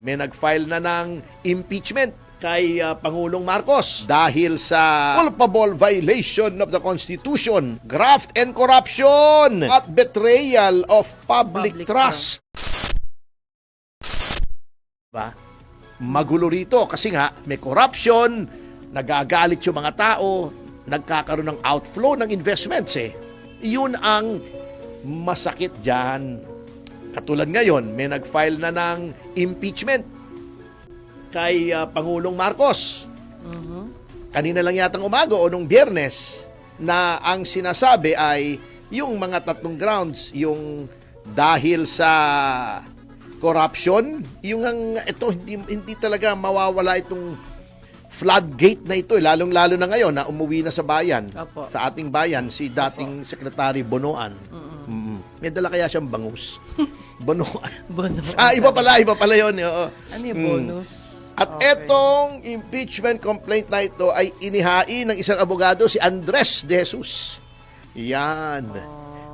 may nag-file na ng impeachment kay Pangulong Marcos dahil sa culpable violation of the Constitution, graft and corruption, at betrayal of public trust. Diba? Magulo rito kasi nga may corruption, nagagalit yung mga tao, nagkakaroon ng outflow ng investments eh. Yun ang masakit dyan. Katulad ngayon, may nag-file na ng impeachment kay Pangulong Marcos. Kanina lang yatang umaga o nung Biyernes na ang sinasabi ay yung mga tatlong grounds, yung dahil sa corruption, yung ito hindi talaga mawawala itong floodgate na ito, lalong-lalo na ngayon na umuwi na sa bayan. Opo. Sa ating bayan si dating Secretary Bonoan. May dala kaya siyang bangus. Bonoan. Bonus. Iba pala 'yon. Ano yung bonus? At Okay. etong impeachment complaint na ito ay inihain ng isang abogado, si Andres de Jesus. Yan.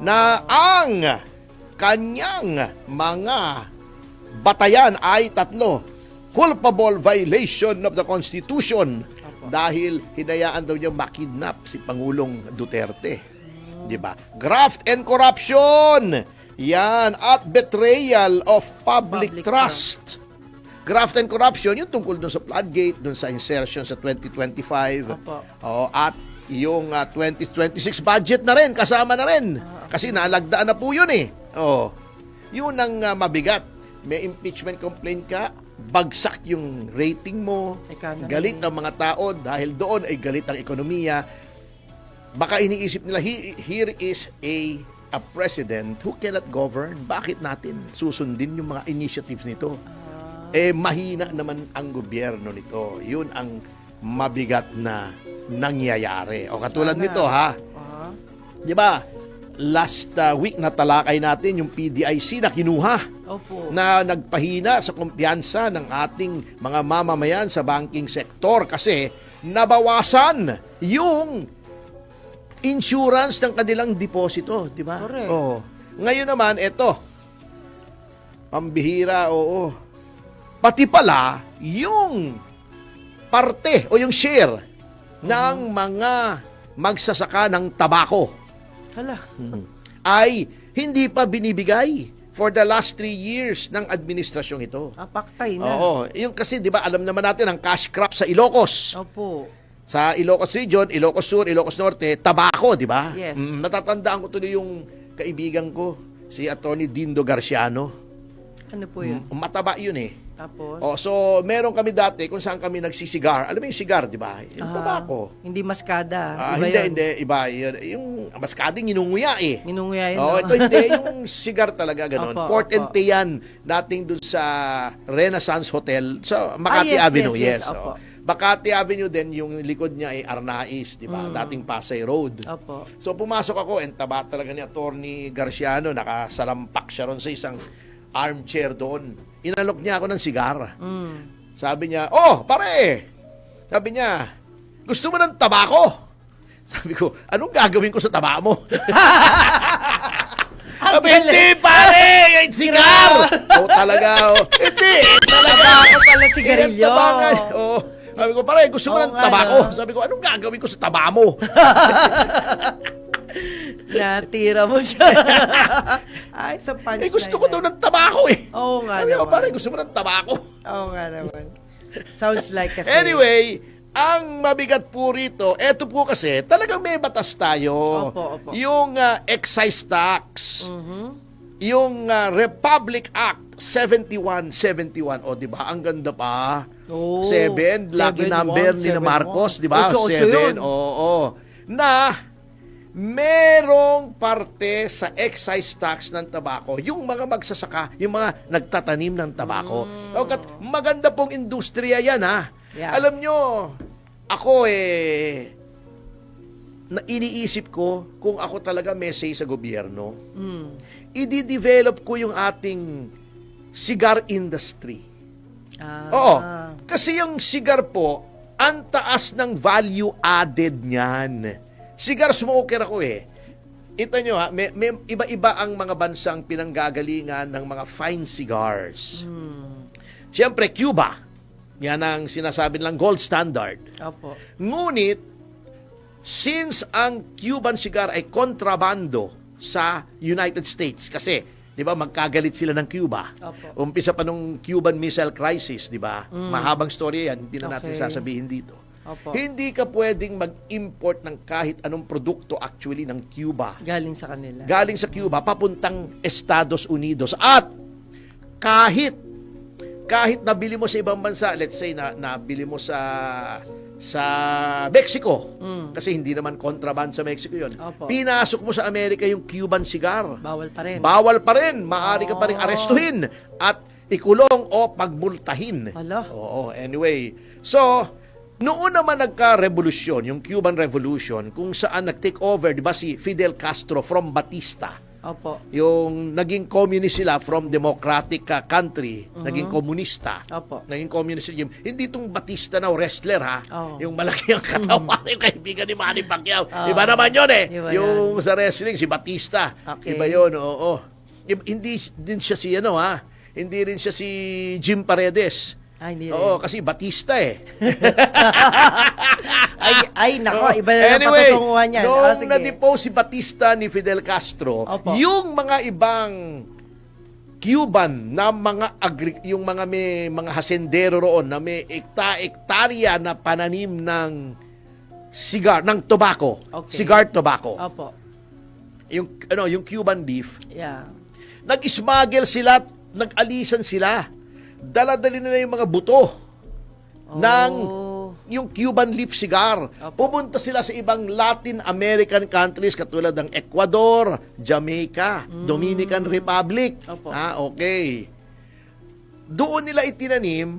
Na ang kanyang mga batayan ay tatlo. Culpable violation of the Constitution dahil hinayaan daw niya makidnap si Pangulong Duterte. Di ba? Graft and corruption. Yan. At betrayal of public trust. Graft and corruption, yung tungkol dun sa floodgate, dun sa insertion sa 2025. Opo. At yung 2026 budget na rin, kasama na rin. Kasi nalagdaan na po yun eh. Yun ang mabigat. May impeachment complaint ka, bagsak yung rating mo, Economy. galit ang mga tao dahil doon ay galit ang ekonomiya. Baka iniisip nila, here is a president who cannot govern. Bakit natin susundin yung mga initiatives nito? Mahina naman ang gobyerno nito. Yun ang mabigat na nangyayari. O katulad nito di ba? Last week natalakay natin yung PDIC na kinuha. Opo. Na nagpahina sa kumpiyansa ng ating mga mamamayan sa banking sector kasi nabawasan yung insurance ng kanilang deposito, di ba? Correct. Ngayon naman, eto, pambihira, pati pala yung parte o yung share ng mga magsasaka ng tabako Hala. ay hindi pa binibigay for the last 3 years ng administrasyong ito. Paktay na. Yung kasi 'di ba alam naman natin ang cash crop sa Ilocos. Opo. Sa Ilocos Region, Ilocos Sur, Ilocos Norte, tabako, 'di ba? Yes. Natatandaan ko tuloy yung kaibigan ko, si Attorney Dindo Garciano. Ano po yun? Mataba yun eh. Tapos? So meron kami dati kung saan kami nagsisigar. Alam mo yung sigar, 'di ba? Yung tabako. Hindi maskada. Hindi, iba. Yung maskading inunguya eh. Minunguya yun. Ito hindi. Yung sigar talaga ganun. Opo, Fort opo. and Teyan, dating dun sa Renaissance Hotel sa Makati yes, Avenue. yes, Yes. opo. Makati Avenue din, yung likod niya ay Arnaiz, di ba? Dating Pasay Road. Opo. So pumasok ako, and taba talaga ni Attorney Garciano, nakasalampak siya ron sa isang armchair doon. Inalok niya ako ng sigar. Sabi niya, pare! Sabi niya, gusto mo ng tabako? Sabi ko, anong gagawin ko sa taba mo? Sabi, hindi pare! Sigar! Talaga, Hindi! Tabako pala sigarilyo. Sabi ko, pare, gusto mo ng nga, tabako? no? Sabi ko, anong gagawin ko sa taba mo? Natira mo siya. Ay, sa punchline. Gusto ko daw ng tabako eh. Oo nga Sabi ko, naman. pare, gusto mo ng tabako? Oo nga naman. Sounds like kasi. Anyway, ang mabigat po rito, eto po kasi, talagang may batas tayo. Opo. Yung excise tax, yung Republic Act 7171, di ba? Ang ganda pa. 7, lucky 7-1, number ni 7-1. Marcos, di ba? 7, Ocho-ocho yun. Na merong parte sa excise tax ng tabako, yung mga magsasaka, yung mga nagtatanim ng tabako. Maganda pong industriya yan, ha? Yeah. Alam nyo, ako na iniisip ko kung ako talaga may say sa gobyerno, i-develop ko yung ating cigar industry. Oo. Kasi yung cigar po, ang taas ng value added niyan. Cigar smoker ako eh. Ito nyo ha, may iba-iba ang mga bansang pinanggagalingan ng mga fine cigars. Siyempre, Cuba. Yan ang sinasabi nilang gold standard. Opo. Ngunit, since ang Cuban cigar ay kontrabando sa United States, kasi, di ba, magkagalit sila ng Cuba. Opo. Umpisa pa nung Cuban Missile Crisis, di ba? Mahabang story yan, hindi na natin Okay. sasabihin dito. Opo. Hindi ka pwedeng mag-import ng kahit anong produkto actually ng Cuba. Galing sa kanila. Galing sa Cuba, papuntang Estados Unidos. At kahit nabili mo sa ibang bansa, let's say nabili mo sa Mexico, kasi hindi naman contraband sa Mexico yun. Opo. Pinasok mo sa Amerika yung Cuban cigar. Bawal pa rin. Bawal pa rin. Maaari ka pa rin arestuhin at ikulong o pagbultahin. Hala. Oo, anyway. So, noon naman nagka-revolusyon, yung Cuban Revolution, kung saan nag-take over, di ba, si Fidel Castro from Batista. Opo. Yung naging communist sila from democratic country, naging komunista. Opo. Naging communist regime. Hindi itong Batista na wrestler, ha? Oo. Yung malaki ang katawan, yung kaibigan ni Manny Pacquiao. Iba naman yun eh. Iba Yung sa wrestling, si Batista. Okay. Iba yun, oo. Hindi din siya si hindi rin siya si Jim Paredes. Ay, hindi rin. Oo, kasi Batista eh. Nako, iba na lang patutunguhan yan. Nung Sige. na-depose si Batista ni Fidel Castro, Opo. yung mga ibang Cuban na yung mga may mga hasendero roon na may ektarya na pananim ng cigar, ng tobacco, Okay. cigar tobacco. Opo. Yung Cuban beef, Yeah. nag-smuggle sila, nag-alisan sila. Dala-dali nila yung mga buto ng yung Cuban leaf cigar. Opo. Pupunta sila sa ibang Latin American countries katulad ng Ecuador, Jamaica, Dominican Republic. Opo. Okay. Doon nila itinanim,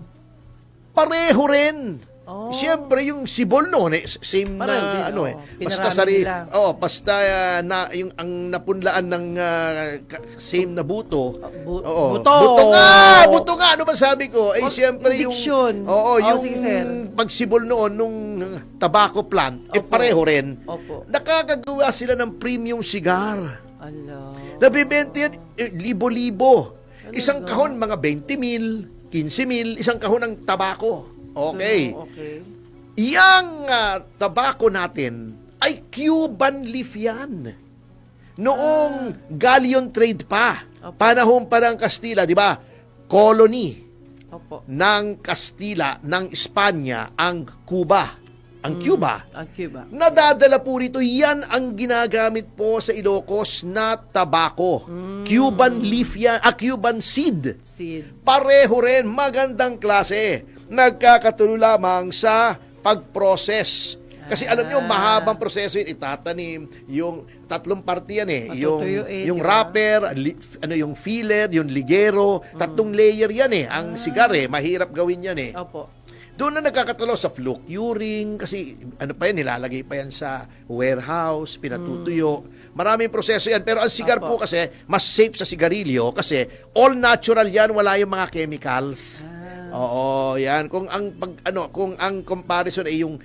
pareho rin. Oh. Siyempre, yung sibol noon, same Pareho din, na, basta Pinarami nila. basta na, yung ang napunlaan ng same na buto. Oo. Buto. Buto nga, ano ba sabi ko? Eh, siyempre yung, diction. yung Sige, sir. pagsibol noon, nung tobacco plant, Opo. pareho rin. Opo. Nakakagawa sila ng premium cigar. Ala. Nabibenta yan, libo-libo. Isang kahon, mga 20 mil, 15 mil, isang kahon ng tabako. Okay. Okay. Yang tabako natin ay Cuban leaf yan. Noong galleon trade pa, Opo. panahon pa ng Kastila, di ba? Colony Opo. ng Kastila, ng Espanya, ang Cuba. Ang Cuba. Ang Cuba. Nadadala po rito, yan ang ginagamit po sa Ilocos na tabako. Cuban leaf yan, Cuban seed. Seed. Pareho rin, magandang klase. Nagkakatulo lamang sa pag-process. Kasi alam nyo, mahabang proseso yun. Itatanim, yung tatlong parte yan eh. Matutuyuin, Yung di ba? wrapper, yung filler, yung ligero. Tatlong layer yan eh. Ang sigar eh, mahirap gawin yan eh. Opo. Doon na nagkakatulo sa flue curing, kasi ano pa yan, nilalagay pa yan sa warehouse, pinatutuyo. Maraming proseso yan. Pero ang sigar Opo. po kasi, mas safe sa sigarilyo kasi all natural yan, wala yung mga chemicals. Oo, yan. Kung ang comparison ay yung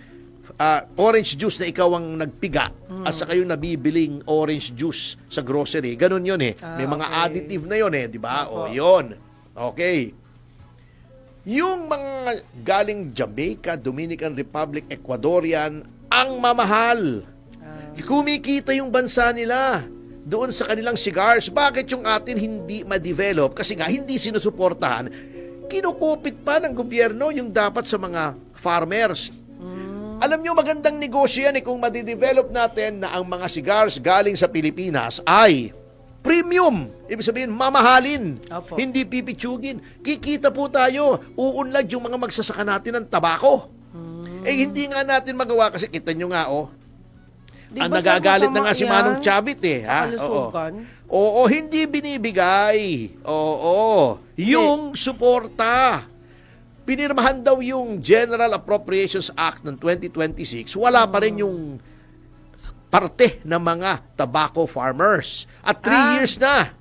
orange juice na ikaw ang nagpiga at saka yung nabibiling orange juice sa grocery, ganun yun eh. May mga okay. additive na yun eh, di ba? O, Opo. yun. Okay. Yung mga galing Jamaica, Dominican Republic, Ecuadorian, ang mamahal. Kumikita yung bansa nila doon sa kanilang cigars. Bakit yung atin hindi ma-develop? Kasi nga, hindi sinusuportahan. Kinukupit pa ng gobyerno yung dapat sa mga farmers. Alam nyo, magandang negosyo yan kung madidevelop natin na ang mga cigars galing sa Pilipinas ay premium. Ibig sabihin, mamahalin. Opo. Hindi pipitsugin. Kikita po tayo. Uunlad yung mga magsasaka natin ng tabako. Eh, hindi nga natin magawa kasi kita nyo nga, Di ang ba nagagalit masama na nga si yan? Manong Chavit eh. Sa Ha? kalusugan? Oo, hindi binibigay. Oo. Yung suporta. Pinirmahan daw yung General Appropriations Act ng 2026. Wala pa rin yung parte ng mga tobacco farmers. At 3 years na.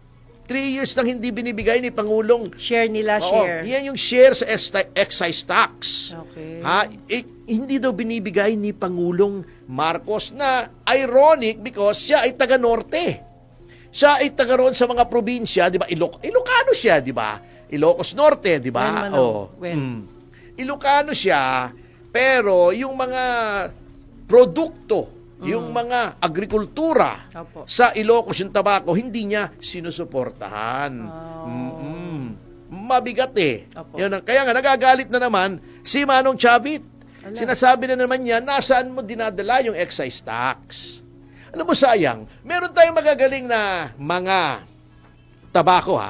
3 years nang hindi binibigay ni Pangulong. Share nila, Oo, share. yan yung share sa excise tax. Okay. Ha? Hindi daw binibigay ni Pangulong Marcos na ironic because siya ay taga-norte. Siya ay taga roon sa mga probinsya, di ba? Ilocano siya, di ba? Ilocos Norte, di ba? When, Manong? When? Ilocano siya, pero yung mga produkto, yung mga agrikultura Opo. sa Ilocos, yung tabako, hindi niya sinusuportahan. Mabigat eh. Opo. Kaya nga nagagalit na naman si Manong Chavit. Ala. Sinasabi na naman niya, nasaan mo dinadala yung excise tax? Alam mo, sayang, meron tayong magagaling na mga tabako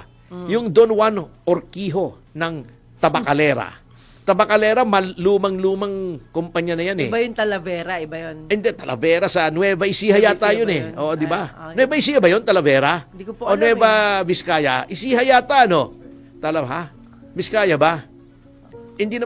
yung Don Juan Orquijo ng Tabacalera. Tabacalera, lumang-lumang kumpanya na yan eh. Iba yung Talavera, iba yun. Hindi, Talavera sa Nueva Ecija Nueva yata Ecija yun ba eh. yun? Oo, di ba? Okay. Nueva Ecija ba yun, Talavera? Hindi ko po O alam Nueva Vizcaya? Ecija yata, no? Vizcaya ba? Hindi naman